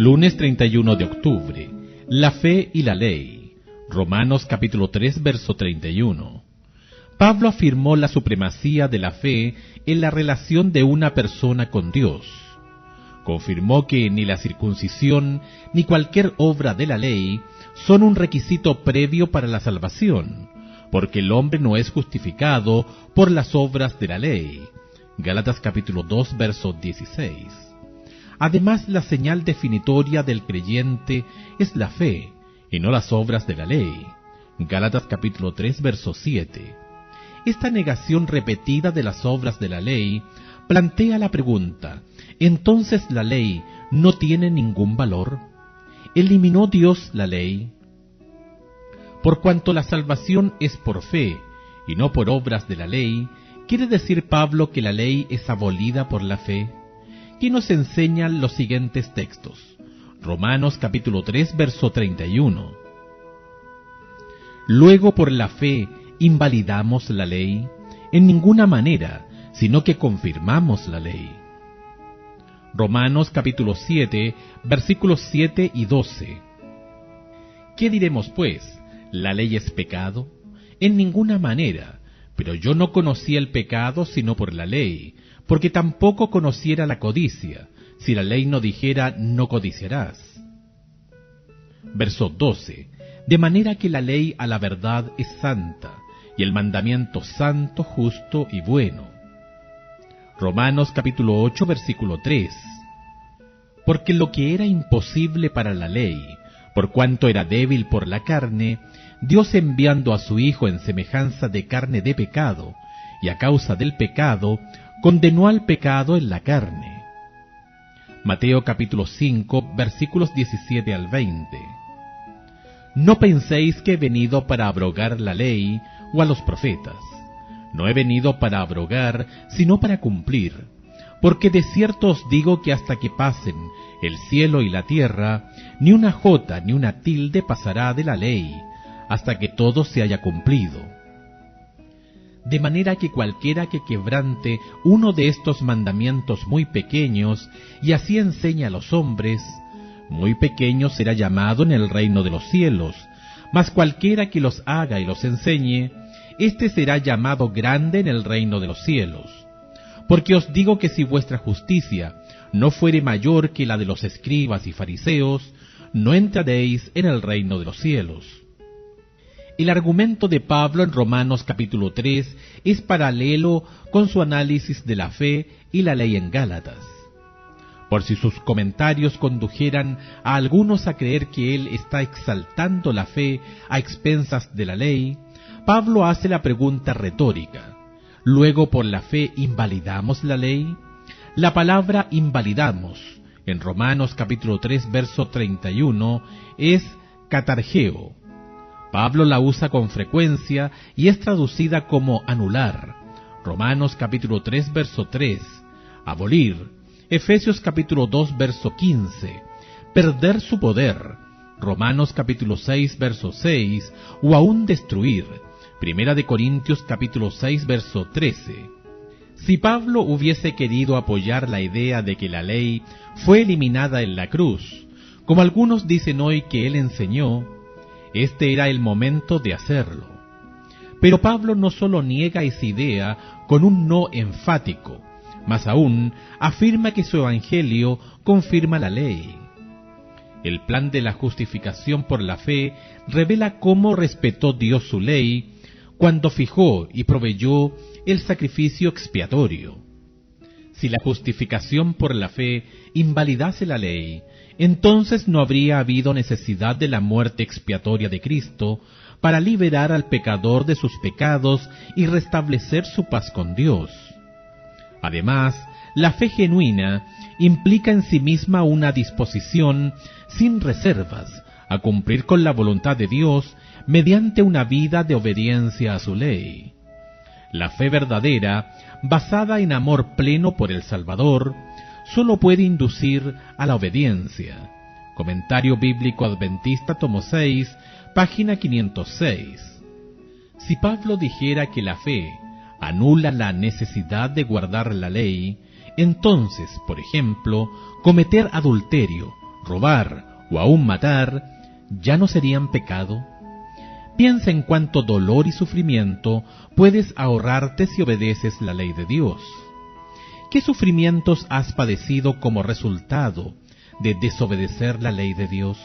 Lunes 31 de octubre. La fe y la ley. Romanos capítulo 3, verso 31. Pablo afirmó la supremacía de la fe en la relación de una persona con Dios. Confirmó que ni la circuncisión ni cualquier obra de la ley son un requisito previo para la salvación, porque el hombre no es justificado por las obras de la ley. Gálatas capítulo 2, verso 16. Además, la señal definitoria del creyente es la fe, y no las obras de la ley. Gálatas capítulo 3, verso 7. Esta negación repetida de las obras de la ley plantea la pregunta: ¿entonces la ley no tiene ningún valor? ¿Eliminó Dios la ley? Por cuanto la salvación es por fe, y no por obras de la ley, ¿quiere decir Pablo que la ley es abolida por la fe? ¿Qué nos enseñan los siguientes textos? Romanos capítulo 3, verso 31. Luego por la fe invalidamos la ley, en ninguna manera, sino que confirmamos la ley. Romanos capítulo 7, versículos 7 y 12. ¿Qué diremos pues? ¿La ley es pecado? En ninguna manera, pero yo no conocí el pecado sino por la ley, porque tampoco conociera la codicia, si la ley no dijera no codiciarás. Verso 12. De manera que la ley a la verdad es santa, y el mandamiento santo, justo y bueno. Romanos capítulo 8, versículo 3. Porque lo que era imposible para la ley, por cuanto era débil por la carne, Dios enviando a su Hijo en semejanza de carne de pecado, y a causa del pecado, condenó al pecado en la carne. Mateo capítulo 5, versículos 17 al 20. No penséis que he venido para abrogar la ley o a los profetas. No he venido para abrogar, sino para cumplir. Porque de cierto os digo que hasta que pasen el cielo y la tierra, ni una jota ni una tilde pasará de la ley, hasta que todo se haya cumplido. De manera que cualquiera que quebrante uno de estos mandamientos muy pequeños, y así enseña a los hombres, muy pequeño será llamado en el reino de los cielos, mas cualquiera que los haga y los enseñe, éste será llamado grande en el reino de los cielos. Porque os digo que si vuestra justicia no fuere mayor que la de los escribas y fariseos, no entraréis en el reino de los cielos. El argumento de Pablo en Romanos capítulo 3 es paralelo con su análisis de la fe y la ley en Gálatas. Por si sus comentarios condujeran a algunos a creer que él está exaltando la fe a expensas de la ley, Pablo hace la pregunta retórica: ¿luego por la fe invalidamos la ley? La palabra invalidamos, en Romanos capítulo 3, verso 31, es katargeo. Pablo la usa con frecuencia y es traducida como anular. Romanos capítulo 3, verso 3, abolir. Efesios capítulo 2, verso 15, perder su poder. Romanos capítulo 6, verso 6, o aún destruir. Primera de Corintios capítulo 6, verso 13. Si Pablo hubiese querido apoyar la idea de que la ley fue eliminada en la cruz, como algunos dicen hoy que él enseñó, este era el momento de hacerlo. Pero Pablo no solo niega esa idea con un no enfático, más aún afirma que su evangelio confirma la ley. El plan de la justificación por la fe revela cómo respetó Dios su ley cuando fijó y proveyó el sacrificio expiatorio. Si la justificación por la fe invalidase la ley, entonces no habría habido necesidad de la muerte expiatoria de Cristo para liberar al pecador de sus pecados y restablecer su paz con Dios. Además, la fe genuina implica en sí misma una disposición sin reservas a cumplir con la voluntad de Dios mediante una vida de obediencia a su ley. La fe verdadera, basada en amor pleno por el Salvador, solo puede inducir a la obediencia. Comentario Bíblico Adventista, tomo 6, página 506. Si Pablo dijera que la fe anula la necesidad de guardar la ley, entonces, por ejemplo, cometer adulterio, robar o aún matar ya no serían pecado? Piensa en cuánto dolor y sufrimiento puedes ahorrarte si obedeces la ley de Dios. ¿Qué sufrimientos has padecido como resultado de desobedecer la ley de Dios?